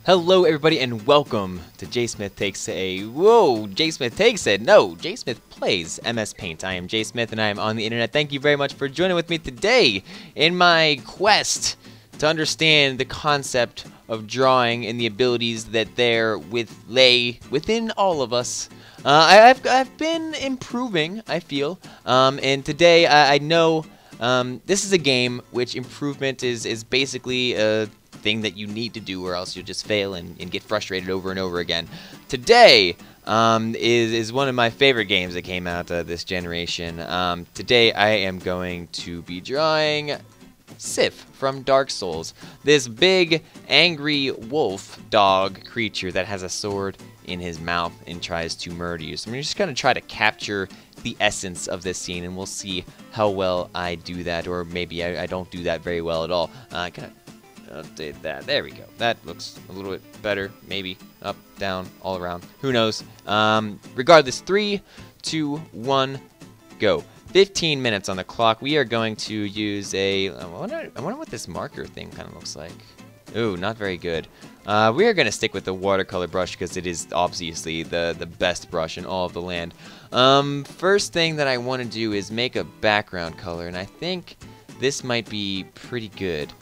Hello everybody and welcome to JSmith Takes a... Whoa, JSmith Takes it! No, JSmith Plays MS Paint. I am JSmith and I am on the internet. Thank you very much for joining with me today in my quest to understand the concept of drawing and the abilities that lay within all of us. I've been improving, I feel, and today I know this is a game which improvement is basically a thing that you need to do, or else you'll just fail and get frustrated over and over again. Today is one of my favorite games that came out this generation. Today I am going to be drawing Sif from Dark Souls, this big angry wolf dog creature that has a sword in his mouth and tries to murder you. So I'm just going to try to capture the essence of this scene, and we'll see how well I do that, or maybe I don't do that very well at all. Update that. There we go. That looks a little bit better. Maybe up, down, all around. Who knows? Regardless, 3, 2, 1, go. 15 minutes on the clock. We are going to use a... I wonder what this marker thing kind of looks like. Ooh, not very good. We are going to stick with the watercolor brush because it is obviously the best brush in all of the land. First thing that I want to do is make a background color, and I think this might be pretty good.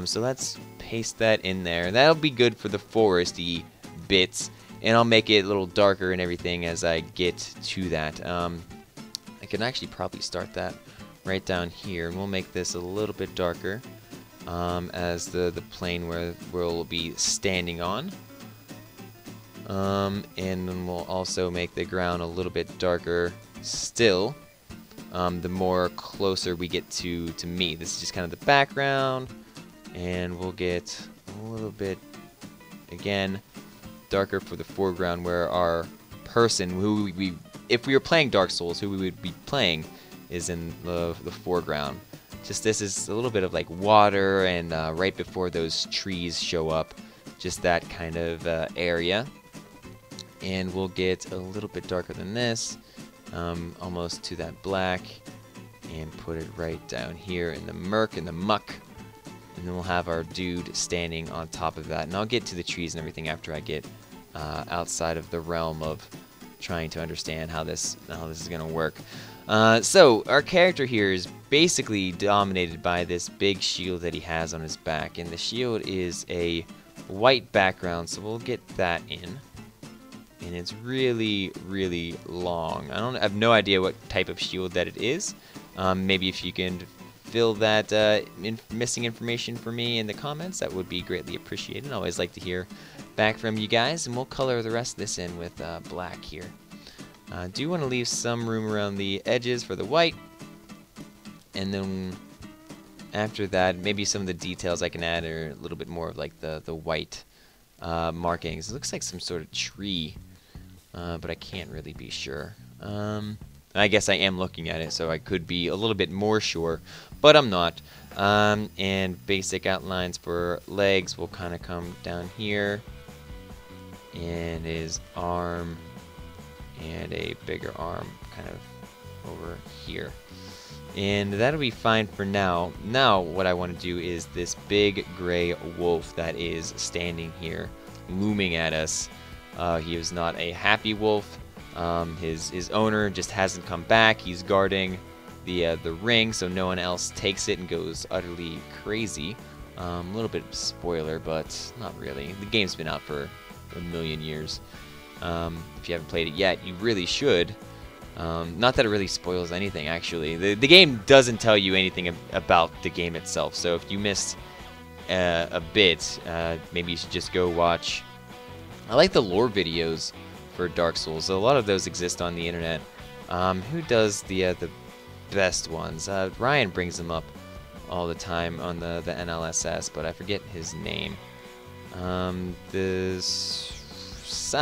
So let's paste that in there. That'll be good for the foresty bits, and I'll make it a little darker and everything as I get to that. I can actually probably start that right down here, and we'll make this a little bit darker as the plane where we'll be standing on. And then we'll also make the ground a little bit darker still. The more closer we get to me. This is just kind of the background. And we'll get a little bit, again, darker for the foreground, where our person, if we were playing Dark Souls, who we would be playing is in the foreground. Just this is a little bit of like water, and right before those trees show up, just that kind of area. And we'll get a little bit darker than this, almost to that black, and put it right down here in the murk and the muck. And then we'll have our dude standing on top of that. And I'll get to the trees and everything after I get outside of the realm of trying to understand how this is going to work. So our character here is basically dominated by this big shield that he has on his back. And the shield is a white background, so we'll get that in. And it's really, really long. I have no idea what type of shield that it is. Maybe if you can fill that missing information for me in the comments, that would be greatly appreciated. I always like to hear back from you guys, and we'll color the rest of this in with black here. I do want to leave some room around the edges for the white, and then after that, maybe some of the details I can add are a little bit more of like the white markings. It looks like some sort of tree, but I can't really be sure. I guess I am looking at it, so I could be a little bit more sure, but I'm not. And basic outlines for legs will kind of come down here, and his arm, and a bigger arm kind of over here. And that'll be fine for now. Now what I want to do is this big gray wolf that is standing here, looming at us. He is not a happy wolf. His owner just hasn't come back. He's guarding the ring so no one else takes it and goes utterly crazy. A little bit of a spoiler, but not really. The game's been out for a million years. If you haven't played it yet, you really should. Not that it really spoils anything, actually. The game doesn't tell you anything about the game itself, so if you missed a bit, maybe you should just go watch. I like the lore videos for Dark Souls. A lot of those exist on the internet. Who does the best ones? Ryan brings them up all the time on the NLSS, but I forget his name. I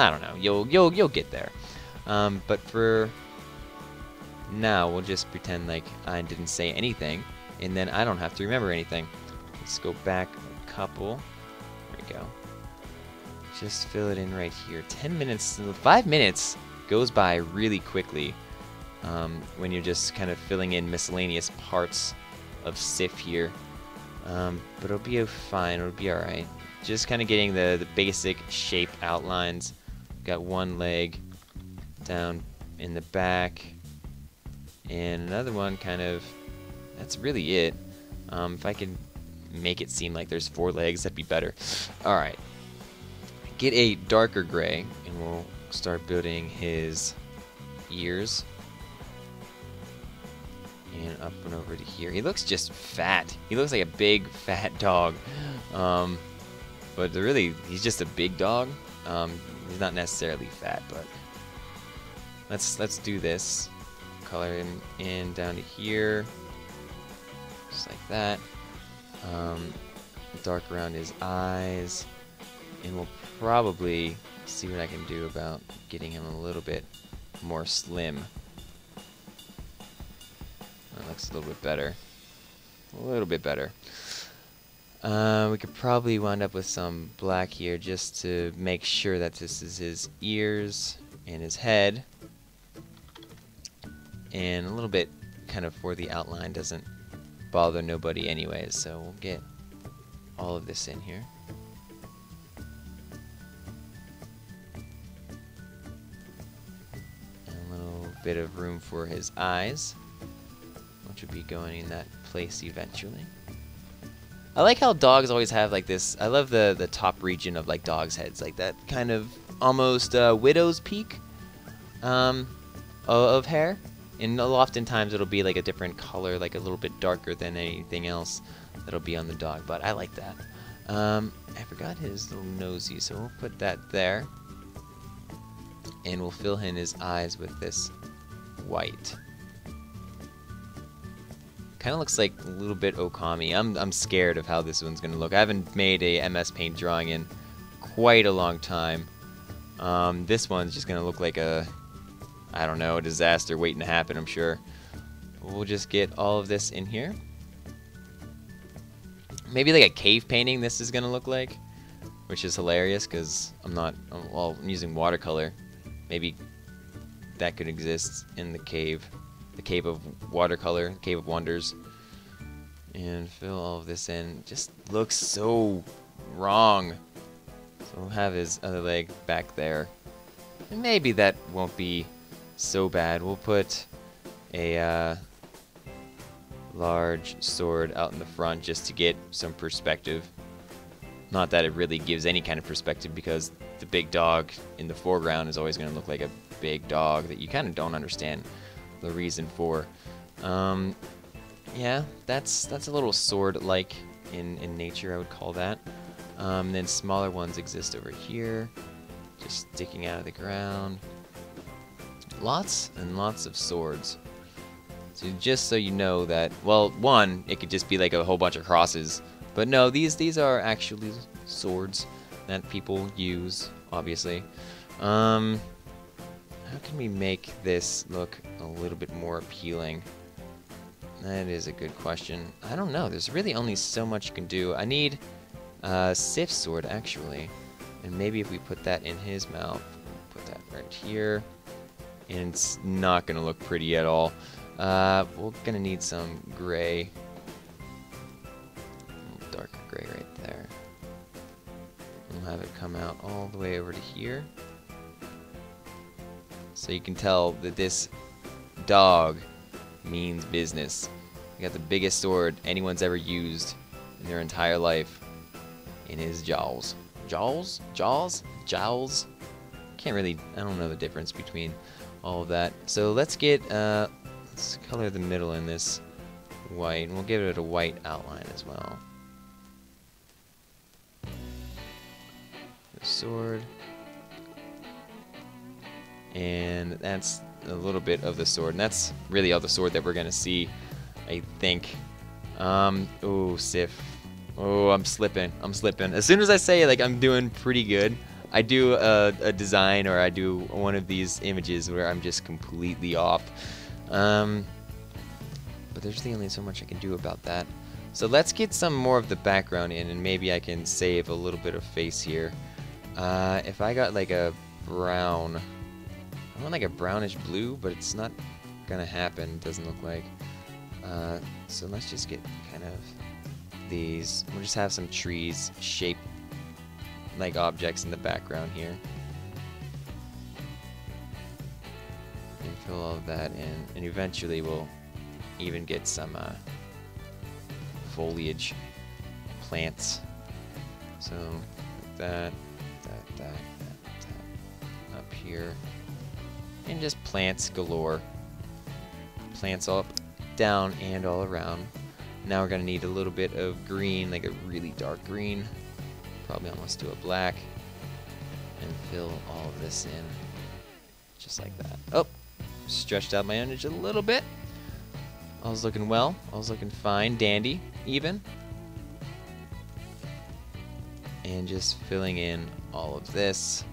don't know. You'll get there. But for now, we'll just pretend like I didn't say anything, and then I don't have to remember anything. Let's go back a couple. There we go. Just fill it in right here. 10 minutes, 5 minutes goes by really quickly when you're just kind of filling in miscellaneous parts of Sif here. But it'll be fine. It'll be alright. just kind of getting the basic shape outlines. Got one leg down in the back, and another one kind of, that's really it. If I could make it seem like there's 4 legs, that'd be better. Alright, get a darker gray, and we'll start building his ears. And up and over to here. He looks just fat. He looks like a big, fat dog. But really, he's just a big dog. He's not necessarily fat, but let's do this. Color him in down to here, just like that. Dark around his eyes, and we'll probably see what I can do about getting him a little bit more slim. That looks a little bit better. A little bit better. We could probably wind up with some black here just to make sure that this is his ears and his head. And a little bit kind of for the outline, doesn't bother nobody anyways. So we'll get all of this in here. And a little bit of room for his eyes, which will be going in that place eventually. I like how dogs always have like this. I love the top region of like dogs' heads, like that kind of almost widow's peak of hair. And oftentimes it'll be like a different color, like a little bit darker than anything else that'll be on the dog. But I like that. I forgot his little nosy, so we'll put that there. And we'll fill in his eyes with this white. Kind of looks like a little bit Okami. I'm scared of how this one's gonna look. I haven't made a MS Paint drawing in quite a long time. This one's just gonna look like a, I don't know, a disaster waiting to happen, I'm sure. We'll just get all of this in here. Maybe like a cave painting this is gonna look like, which is hilarious because I'm using watercolor. Maybe that could exist in the cave of watercolor, Cave of Wonders. And fill all of this in. Just looks so wrong. So we'll have his other leg back there. And maybe that won't be so bad. We'll put a large sword out in the front just to get some perspective. Not that it really gives any kind of perspective, because the big dog in the foreground is always going to look like a big dog that you kind of don't understand the reason for. Yeah, that's a little sword-like in nature, I would call that. Then smaller ones exist over here, just sticking out of the ground. Lots and lots of swords. So just so you know that, well, one, it could just be like a whole bunch of crosses, but no, these are actually swords that people use, obviously. How can we make this look a little bit more appealing? That is a good question. I don't know. There's really only so much you can do. I need Sif's sword, actually. And maybe if we put that in his mouth, put that right here. And it's not going to look pretty at all. We're going to need some gray. A little darker gray right there. We'll have it come out all the way over to here. So you can tell that this dog means business. He got the biggest sword anyone's ever used in their entire life in his jowls. Jowls? Jaws? Jowls? Can't really, I don't know the difference between all of that. So let's get, let's color the middle in this white, and we'll give it a white outline as well. The sword. And that's a little bit of the sword, and that's really all the sword that we're gonna see, I think. Oh, Sif. Oh, I'm slipping. As soon as I say like I'm doing pretty good, I do a design, or I do one of these images where I'm just completely off. But there's really only so much I can do about that. So let's get some more of the background in, and maybe I can save a little bit of face here. If I got like a brown, I want like a brownish blue, but it's not gonna happen, doesn't look like. So let's just get kind of these. We'll just have some trees shape like objects in the background here. And fill all of that in, and eventually we'll even get some foliage plants. So like that up here, and just plants galore. Plants all up, down, and all around. Now we're gonna need a little bit of green, like a really dark green, probably almost to a black, and fill all of this in just like that. Oh, stretched out my image a little bit. All's looking well. All's looking fine, dandy, even. And just filling in all of this.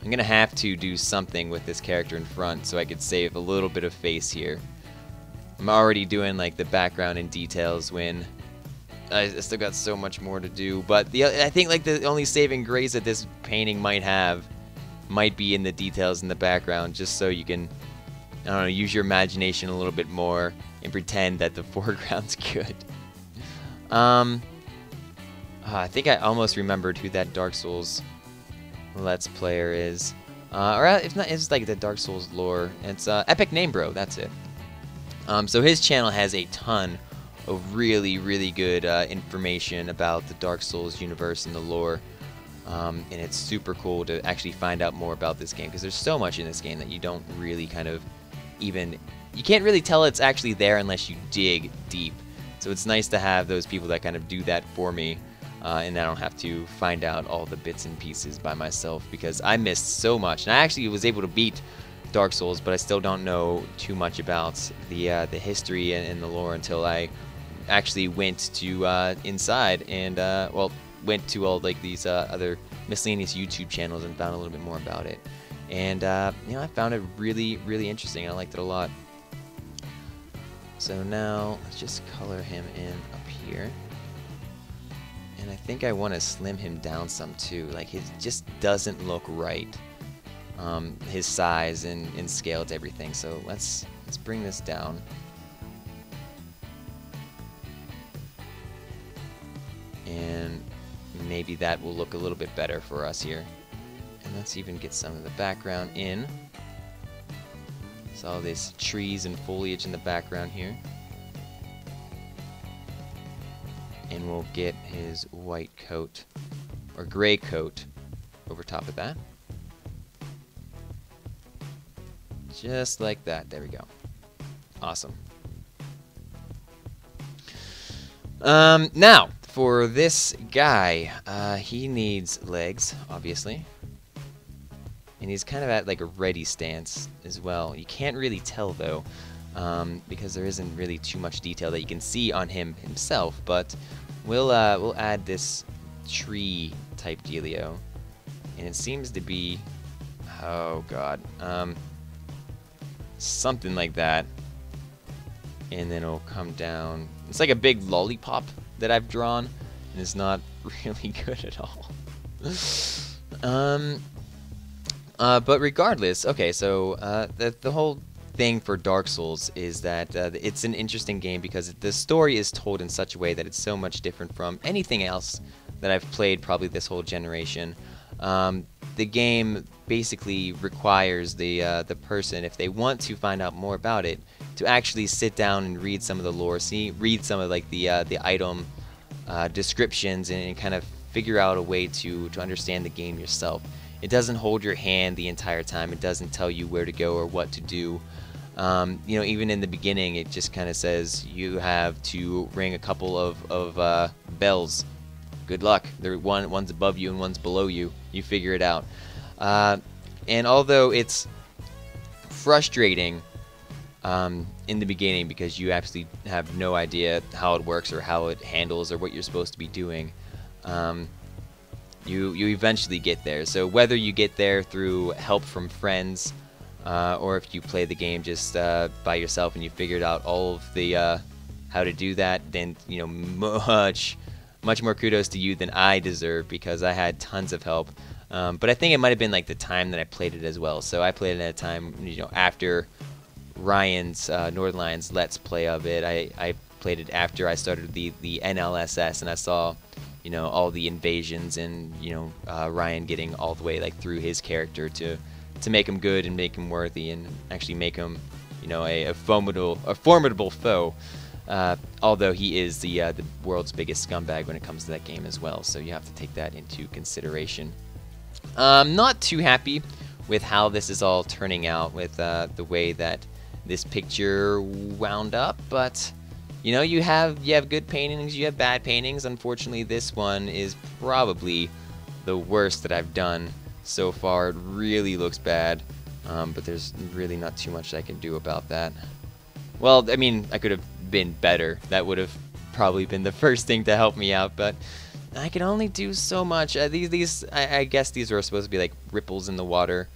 I'm gonna have to do something with this character in front so I could save a little bit of face here. I'm already doing like the background and details when I still got so much more to do. But I think like the only saving grace that this painting might have might be in the details in the background, just so you can, I don't know, use your imagination a little bit more and pretend that the foreground's good. I think I almost remembered who that Dark Souls Let's Player is. Or if not, it's like the Dark Souls lore. It's Epic Name Bro, that's it. So his channel has a ton of really, really good information about the Dark Souls universe and the lore. And it's super cool to actually find out more about this game, because there's so much in this game that you don't really kind of even, you can't really tell it's actually there unless you dig deep. So it's nice to have those people that kind of do that for me, and I don't have to find out all the bits and pieces by myself, because I missed so much. And I actually was able to beat Dark Souls, but I still don't know too much about the history and the lore until I actually went to inside and well, went to all like these other miscellaneous YouTube channels and found a little bit more about it. And you know, I found it really, really interesting. I liked it a lot. So now let's just color him in up here. And I think I want to slim him down some too. Like, it just doesn't look right. His size and scale to everything. So let's bring this down. And maybe that will look a little bit better for us here. And let's even get some of the background in. So all these trees and foliage in the background here. And we'll get his white coat, or gray coat, over top of that. Just like that. There we go. Awesome. Now, for this guy, he needs legs, obviously. And he's kind of at like a ready stance as well. You can't really tell though, because there isn't really too much detail that you can see on him himself. But we'll add this tree type dealio, and it seems to be, oh god, something like that. And then it'll come down. It's like a big lollipop that I've drawn, and it's not really good at all. But regardless, okay, so the whole thing for Dark Souls is that it's an interesting game because the story is told in such a way that it's so much different from anything else that I've played probably this whole generation. The game basically requires the person, if they want to find out more about it, to actually sit down and read some of the lore, read some of like the item descriptions, and kind of figure out a way to understand the game yourself. It doesn't hold your hand the entire time. It doesn't tell you where to go or what to do. You know, even in the beginning, it just kind of says you have to ring a couple of bells. Good luck. One's above you and one's below you. You figure it out. And although it's frustrating in the beginning because you absolutely have no idea how it works or how it handles or what you're supposed to be doing, you eventually get there. So whether you get there through help from friends, or if you play the game just by yourself and you figured out all of the how to do that, then you know, much more kudos to you than I deserve, because I had tons of help. But I think it might have been like the time that I played it as well. So I played it at a time, you know, after Ryan's Northern Lions Let's Play of it. I played it after I started the NLSS, and I saw you know, all the invasions and, you know, Ryan getting all the way like through his character to make him good and make him worthy and actually make him, you know, a formidable foe. Although he is the world's biggest scumbag when it comes to that game as well, so you have to take that into consideration. Not too happy with how this is all turning out, with the way that this picture wound up, but you know, you have good paintings, you have bad paintings. Unfortunately, this one is probably the worst that I've done so far. It really looks bad, but there's really not too much I can do about that. Well, I mean, I could have been better. That would have probably been the first thing to help me out, but I can only do so much. I guess these are supposed to be like ripples in the water,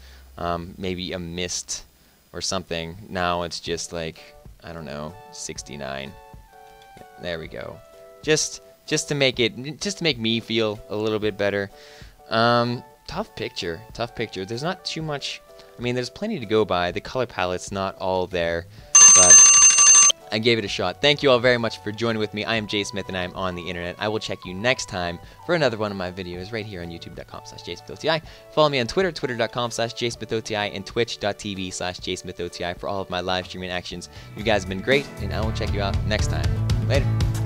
maybe a mist or something. Now it's just like, I don't know, 69. There we go. Just to make me feel a little bit better. Tough picture. There's not too much. I mean, there's plenty to go by. The color palette's not all there, but I gave it a shot. Thank you all very much for joining with me. I am JSmith, and I am on the internet. I will check you next time for another one of my videos right here on youtube.com/JSmithOTI. Follow me on Twitter, twitter.com/JSmithOTI, and twitch.tv/JSmithOTI for all of my live streaming actions. You guys have been great, and I will check you out next time. Later.